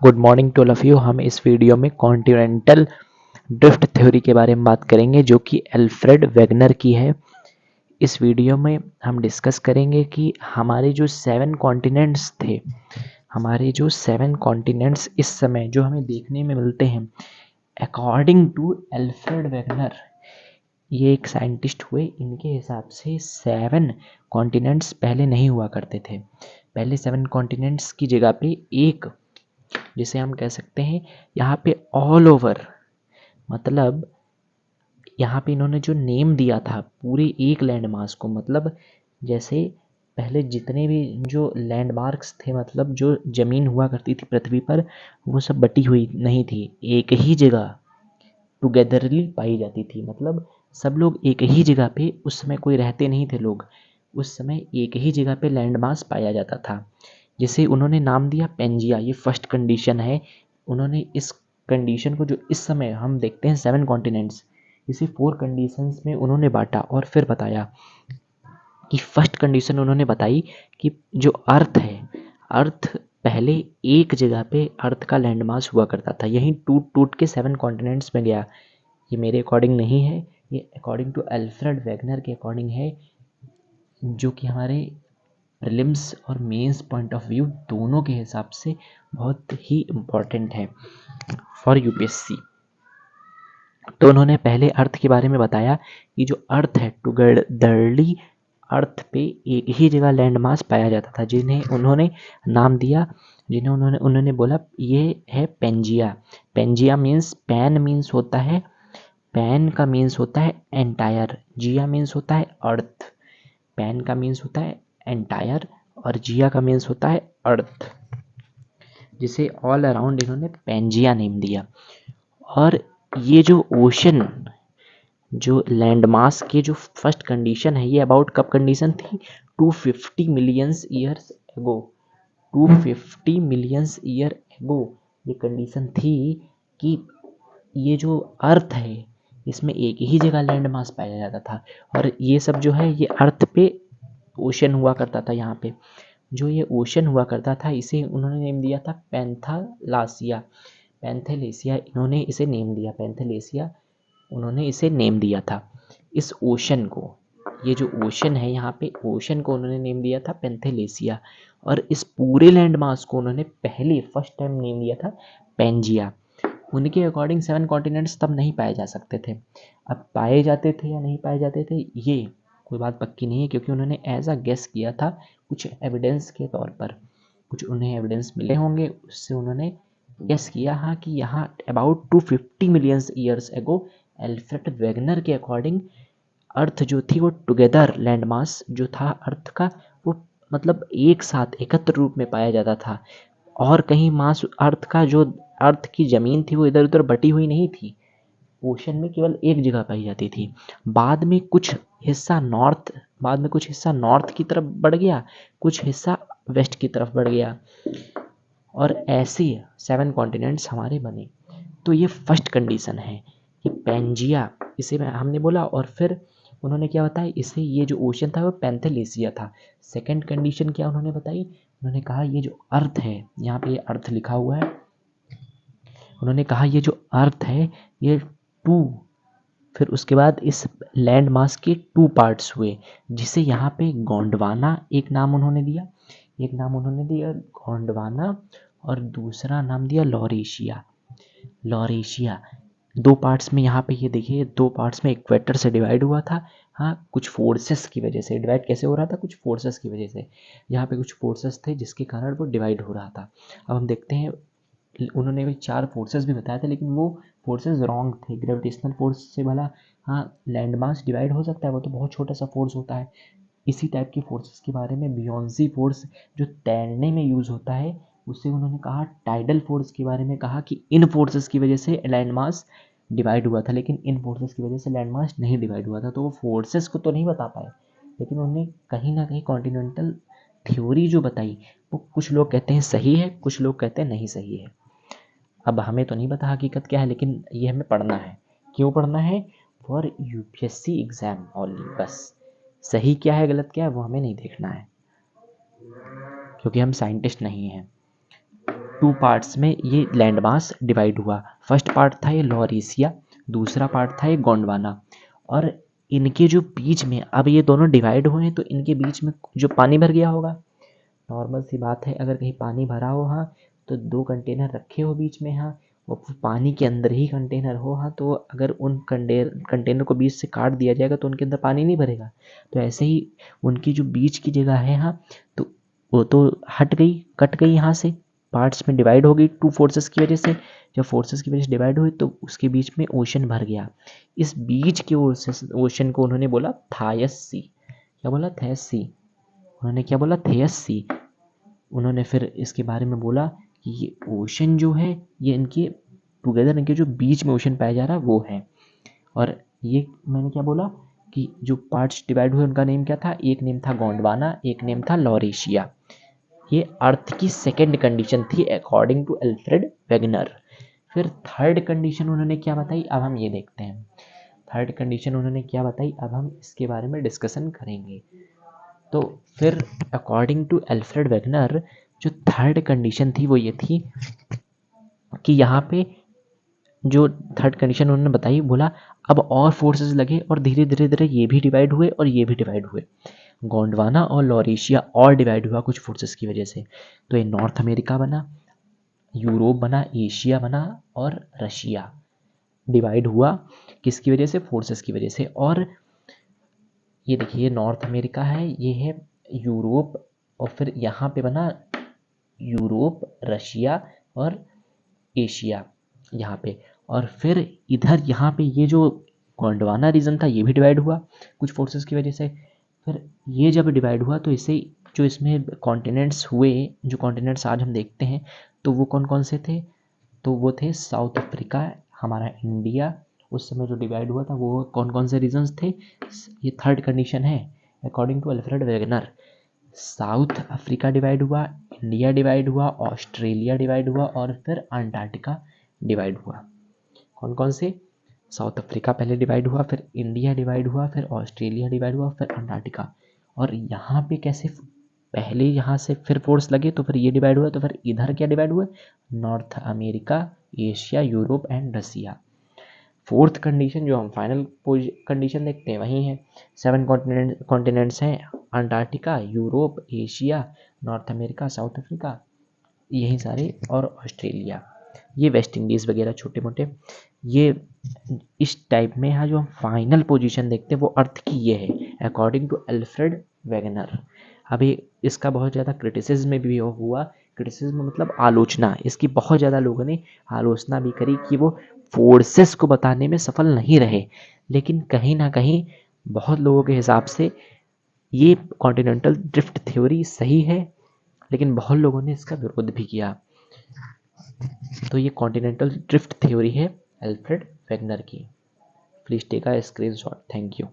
Good morning to all of you. हम इस video में कॉन्टिनेंटल ड्रिफ्ट थ्योरी के बारे में बात करेंगे जो कि एल्फ्रेड वेगनर की है। इस वीडियो में हम डिस्कस करेंगे कि हमारे जो 7 कॉन्टिनेंट्स थे, हमारे जो 7 कॉन्टिनेंट्स इस समय जो हमें देखने में मिलते हैं, अकॉर्डिंग टू एल्फ्रेड वेगनर, ये एक साइंटिस्ट हुए, इनके हिसाब से 7 कॉन्टिनेंट्स पहले नहीं हुआ करते थे। पहले 7 कॉन्टिनेंट्स की जगह पे एक, जिसे हम कह सकते हैं यहाँ पे ऑल ओवर, मतलब यहाँ पे इन्होंने जो नेम दिया था पूरे एक लैंड मास को, मतलब जैसे पहले जितने भी जो लैंडमार्क्स थे, मतलब जो ज़मीन हुआ करती थी पृथ्वी पर, वो सब बटी हुई नहीं थी, एक ही जगह टुगेदरली पाई जाती थी। मतलब सब लोग एक ही जगह पे, उस समय कोई रहते नहीं थे लोग, उस समय एक ही जगह पे लैंड मास पाया जाता था, जिसे उन्होंने नाम दिया पेंजिया। ये फर्स्ट कंडीशन है। उन्होंने इस कंडीशन को, जो इस समय हम देखते हैं 7 कॉन्टिनेंट्स, इसे 4 कंडीशंस में उन्होंने बांटा और फिर बताया कि फर्स्ट कंडीशन उन्होंने बताई कि जो अर्थ है, अर्थ पहले एक जगह पे अर्थ का लैंडमास हुआ करता था, यही टूट टूट के 7 कॉन्टिनेंट्स में गया। ये मेरे अकॉर्डिंग नहीं है, ये अकॉर्डिंग टू एल्फ्रेड वेगनर के अकॉर्डिंग है, जो कि हमारे प्रीलिम्स और मेंस पॉइंट ऑफ व्यू दोनों के हिसाब से बहुत ही इम्पॉर्टेंट है फॉर यूपीएससी। तो उन्होंने पहले अर्थ के बारे में बताया कि जो अर्थ है टुगेदरली अर्थ पे एक ही जगह लैंड मास पाया जाता था, जिन्हें उन्होंने नाम दिया, जिन्हें उन्होंने बोला ये है Pangaea. Pangaea means, pan means होता है, पैन का मीन्स होता है एंटायर, जिया मीन्स होता है अर्थ। पैन का मीन्स होता है एंटायर और जिया का मीन्स होता है अर्थ, जिसे ऑल अराउंड इन्होंने पेंजिया नेम दिया। और ये जो ओशन, जो लैंड मास के जो फर्स्ट कंडीशन है, ये अबाउट कब कंडीशन थी? 250 मिलियंस ईयर्स एगो। 250 मिलियंस ईयर एगो ये कंडीशन थी कि ये जो अर्थ है, इसमें एक ही जगह लैंड मास पाया जाता था। और ये सब जो है, ये अर्थ पे ओशन हुआ करता था। यहाँ पे जो ये ओशन हुआ करता था, इसे उन्होंने नेम दिया था पैंथालासिया। पैंथेलेसिया इन्होंने इसे नेम दिया, पैंथेलेसिया उन्होंने इसे नेम दिया था इस ओशन को। ये जो ओशन है, यहाँ पे ओशन को उन्होंने नेम दिया था पैंथेलेसिया। और इस पूरे लैंड मास को उन्होंने पहले फर्स्ट टाइम नेम दिया था पेंजिया। उनके अकॉर्डिंग 7 कॉन्टिनेंट्स तब नहीं पाए जा सकते थे। अब पाए जाते थे या नहीं पाए जाते थे, ये कोई बात पक्की नहीं है, क्योंकि उन्होंने एज अ गेस किया था कुछ एविडेंस के तौर पर। कुछ उन्हें एविडेंस मिले होंगे, उससे उन्होंने गेस किया हाँ कि यहाँ about 250 millions years ago Alfred Wegener के अकॉर्डिंग अर्थ जो थी वो टुगेदर लैंड मास जो था अर्थ का, वो मतलब एक साथ एकत्र रूप में पाया जाता था। और कहीं मास अर्थ का जो अर्थ की ज़मीन थी वो इधर उधर बटी हुई नहीं थी, ओशन में केवल एक जगह पाई जाती थी। बाद में कुछ हिस्सा नॉर्थ, बाद में कुछ हिस्सा नॉर्थ की तरफ बढ़ गया, कुछ हिस्सा वेस्ट की तरफ बढ़ गया, और ऐसे 7 कॉन्टिनेंट्स हमारे बने। तो ये फर्स्ट कंडीशन है कि पेंजिया, इसे हमने बोला। और फिर उन्होंने क्या बताया, इसे ये जो ओशन था वो पैंथेलेसिया था। सेकंड कंडीशन क्या उन्होंने बताई, उन्होंने कहा ये जो अर्थ है, यहाँ पे ये अर्थ लिखा हुआ है, उन्होंने कहा ये जो अर्थ है ये टू, फिर उसके बाद इस लैंड मास के 2 पार्ट्स हुए, जिसे यहाँ पे गोंडवाना एक नाम उन्होंने दिया, एक नाम उन्होंने दिया गोंडवाना, और दूसरा नाम दिया लॉरेशिया। लॉरेशिया 2 पार्ट्स में, यहाँ पे ये देखिए 2 पार्ट्स में इक्वेटर से डिवाइड हुआ था। हाँ, कुछ फोर्सेस की वजह से डिवाइड कैसे हो रहा था, कुछ फोर्सेस की वजह से, यहाँ पे कुछ फोर्सेस थे जिसके कारण वो डिवाइड हो रहा था। अब हम देखते हैं, उन्होंने भी 4 फोर्सेस भी बताया था, लेकिन वो फोर्सेस रॉन्ग थे। ग्रेविटेशनल फोर्स से भला हाँ लैंड मास डिवाइड हो सकता है, वो तो बहुत छोटा सा फोर्स होता है। इसी टाइप की फोर्सेस के बारे में, बियॉन्सी फोर्स जो तैरने में यूज़ होता है, उससे उन्होंने कहा। टाइडल फोर्स के बारे में कहा कि इन फोर्सेस की वजह से लैंड मास डिवाइड हुआ था, लेकिन इन फोर्सेस की वजह से लैंड मास नहीं डिवाइड हुआ था। तो वो फोर्सेस को तो नहीं बता पाए, लेकिन उन्होंने कहीं ना कहीं कॉन्टिनेंटल थ्योरी जो बताई, वो कुछ लोग कहते हैं सही है, कुछ लोग कहते हैं नहीं सही है। अब हमें तो नहीं पता हकीकत क्या है, लेकिन ये हमें पढ़ना है। क्यों पढ़ना है? फॉर यूपीएससी एग्जाम ओनली, बस। सही क्या है गलत क्या है वो हमें नहीं देखना है, क्योंकि हम साइंटिस्ट नहीं हैं। टू पार्ट्स में ये लैंड मास डिवाइड हुआ। फर्स्ट पार्ट था ये लॉरेशिया, दूसरा पार्ट था ये गोंडवाना। और इनके जो बीच में अब ये दोनों डिवाइड हुए हैं तो इनके बीच में जो पानी भर गया होगा, नॉर्मल सी बात है, अगर कहीं पानी भरा हो हाँ तो दो कंटेनर रखे हो बीच में हाँ, वो पानी के अंदर ही कंटेनर हो हाँ, तो अगर उन कंटेनर को बीच से काट दिया जाएगा तो उनके अंदर पानी नहीं भरेगा। तो ऐसे ही उनकी जो बीच की जगह है हाँ, तो वो तो हट गई, कट गई, यहाँ से पार्ट्स में डिवाइड हो गई टू फोर्सेस की वजह से। जब फोर्सेस की वजह से डिवाइड हुई तो उसके बीच में ओशन भर गया। इस बीच के ओशन को उन्होंने बोला थायस सी। क्या बोला? थेस सी। उन्होंने क्या बोला? थेस सी। उन्होंने फिर इसके बारे में बोला कि ये ओशन जो है ये इनके टुगेदर, इनके जो बीच में ओशन पाया जा रहा है वो है। और ये मैंने क्या बोला कि जो पार्ट्स डिवाइड हुए उनका नेम क्या था? एक नेम था गोंडवाना, एक नेम था लॉरेशिया। ये अर्थ की सेकेंड कंडीशन थी अकॉर्डिंग टू एल्फ्रेड वेगनर। फिर थर्ड कंडीशन उन्होंने क्या बताई, अब हम ये देखते हैं। थर्ड कंडीशन उन्होंने क्या बताई, अब हम इसके बारे में डिस्कशन करेंगे। तो फिर अकॉर्डिंग टू एल्फ्रेड वेगनर जो थर्ड कंडीशन थी वो ये थी कि यहाँ पे जो थर्ड कंडीशन उन्होंने बताई, बोला अब और फोर्सेस लगे और धीरे धीरे धीरे ये भी डिवाइड हुए और ये भी डिवाइड हुए। गोंडवाना और लॉरेशिया और डिवाइड हुआ कुछ फोर्सेस की वजह से। तो ये नॉर्थ अमेरिका बना, यूरोप बना, एशिया बना और रशिया डिवाइड हुआ। किसकी वजह से? फोर्सेस की वजह से। और ये देखिए, ये नॉर्थ अमेरिका है, ये है यूरोप, और फिर यहाँ पे बना यूरोप, रशिया और एशिया यहाँ पे। और फिर इधर यहाँ पे ये जो गोंडवाना रीजन था ये भी डिवाइड हुआ कुछ फोर्सेस की वजह से। फिर ये जब डिवाइड हुआ तो इससे जो इसमें कॉन्टिनेंट्स हुए, जो कॉन्टिनेंट्स आज हम देखते हैं, तो वो कौन कौन से थे? तो वो थे साउथ अफ्रीका, हमारा इंडिया। उस समय जो डिवाइड हुआ था वो कौन कौन से रीजन्स थे? ये थर्ड कंडीशन है according to Alfred Wegener. South Africa divide हुआ, इंडिया डिवाइड हुआ, ऑस्ट्रेलिया डिवाइड हुआ और फिर अंटार्कटिका डिवाइड हुआ। कौन कौन से? साउथ अफ्रीका पहले डिवाइड हुआ, फिर इंडिया डिवाइड हुआ, फिर ऑस्ट्रेलिया डिवाइड हुआ, फिर अंटार्कटिका। और यहाँ पे कैसे? पहले यहाँ से फिर फोर्स लगे तो फिर ये डिवाइड हुआ, तो फिर इधर क्या डिवाइड हुआ? North America, Asia, Europe and Russia. Fourth condition जो हम फाइनल कंडीशन देखते हैं वही है। 7 कॉन्टिनेंट्स हैं, Antarctica, Europe, Asia, north America, south Africa, यही सारे, और ऑस्ट्रेलिया। ये वेस्ट इंडीज़ वगैरह छोटे मोटे, ये इस टाइप में है। जो हम फाइनल पोजीशन देखते हैं वो अर्थ की ये है अकॉर्डिंग टू अल्फ्रेड वेगनर। अभी इसका बहुत ज़्यादा क्रिटिसिज्म भी हुआ। क्रिटिसिज्म मतलब आलोचना, इसकी बहुत ज़्यादा लोगों ने आलोचना भी करी कि वो फोर्सेस को बताने में सफल नहीं रहे। लेकिन कहीं ना कहीं बहुत लोगों के हिसाब से ये कॉन्टिनेंटल ड्रिफ्ट थ्योरी सही है, लेकिन बहुत लोगों ने इसका विरोध भी किया। तो ये कॉन्टिनेंटल ड्रिफ्ट थ्योरी है अल्फ्रेड वेगनर की। Please take a screenshot. Thank you.